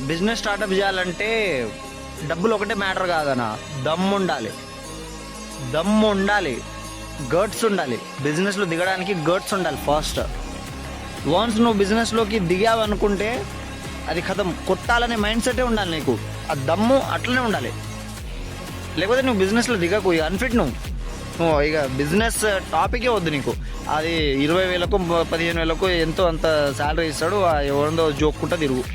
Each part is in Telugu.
బిజినెస్ స్టార్టప్ చేయాలంటే డబ్బులు ఒకటే మ్యాటర్ కాదనా, దమ్ము ఉండాలి. దమ్ము ఉండాలి, గట్స్ ఉండాలి. బిజినెస్లో దిగడానికి గట్స్ ఉండాలి ఫస్ట్. వన్స్ నువ్వు బిజినెస్లోకి దిగావు అనుకుంటే అది కథం, కొట్టాలనే మైండ్ సెటే ఉండాలి నీకు. ఆ దమ్ము అట్లనే ఉండాలి. లేకపోతే నువ్వు బిజినెస్లో దిగకు, ఇక అన్ఫిట్. నువ్వు ఇక బిజినెస్ టాపికే వద్దు నీకు. అది 20,000కు 15,000కు ఎంతో అంత శాలరీ ఇస్తాడు, ఎవరిదో జోక్కుంటా తిరుగు.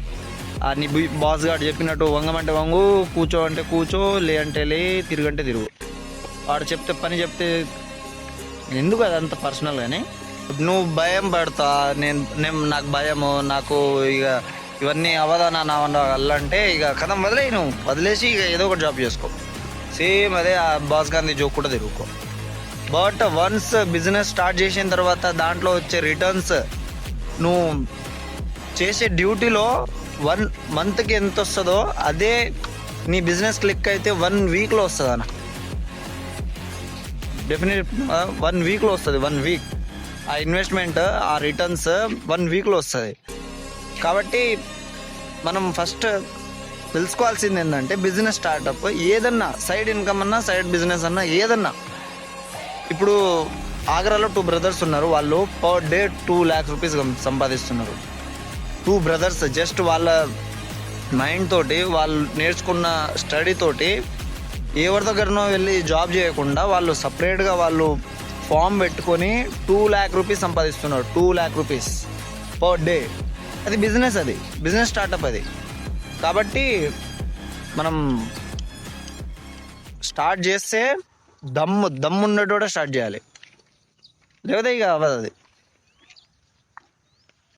నీ బాస్ గారు చెప్పినట్టు వంగమంటే వంగు, కూర్చో అంటే కూర్చో, లే అంటే లే, తిరుగంటే తిరుగు. వాడు చెప్తే పని చెప్తే ఎందుకు అదంత పర్సనల్. కానీ నువ్వు భయం పడతా, నాకు భయము, నాకు ఇక ఇవన్నీ అవదానా నా వల్లంటే ఇక కథం వదిలే. నువ్వు వదిలేసి ఇక ఏదో ఒకటి జాబ్ చేసుకో. సేమ్ అదే ఆ బాస్ గాంధీ జోక్ కూడా తిరుగుకో. బట్ వన్స్ బిజినెస్ స్టార్ట్ చేసిన తర్వాత దాంట్లో వచ్చే రిటర్న్స్, నువ్వు చేసే డ్యూటీలో 1 మంత్కి ఎంత వస్తుందో అదే నీ బిజినెస్ క్లిక్ అయితే 1 వీక్లో వస్తుంది అన్న. డెఫినెట్ 1 వీక్లో వస్తుంది. 1 వీక్ ఆ ఇన్వెస్ట్మెంట్, ఆ రిటర్న్స్ 1 వీక్లో వస్తుంది. కాబట్టి మనం ఫస్ట్ తెలుసుకోవాల్సింది ఏంటంటే, బిజినెస్ స్టార్టప్ ఏదన్నా, సైడ్ ఇన్కమ్ అన్నా, సైడ్ బిజినెస్ అన్నా, ఏదన్నా. ఇప్పుడు ఆగ్రాలో 2 బ్రదర్స్ ఉన్నారు. వాళ్ళు పర్ డే 2 lakh రూపీస్ సంపాదిస్తున్నారు. 2 బ్రదర్స్ జస్ట్ వాళ్ళ మైండ్ తోటి, వాళ్ళు నేర్చుకున్న స్టడీ తోటి, ఎవరి దగ్గరనో వెళ్ళి జాబ్ చేయకుండా వాళ్ళు సపరేట్గా వాళ్ళు ఫామ్ పెట్టుకొని 2 lakh రూపీస్ సంపాదిస్తున్నారు. 2 lakh రూపీస్ పర్ డే. అది బిజినెస్, అది బిజినెస్ స్టార్టప్ అది. కాబట్టి మనం స్టార్ట్ చేస్తే దమ్ము ఉన్నట్టు కూడా స్టార్ట్ చేయాలి, లేకపోతే ఇక అవ్వదు అది.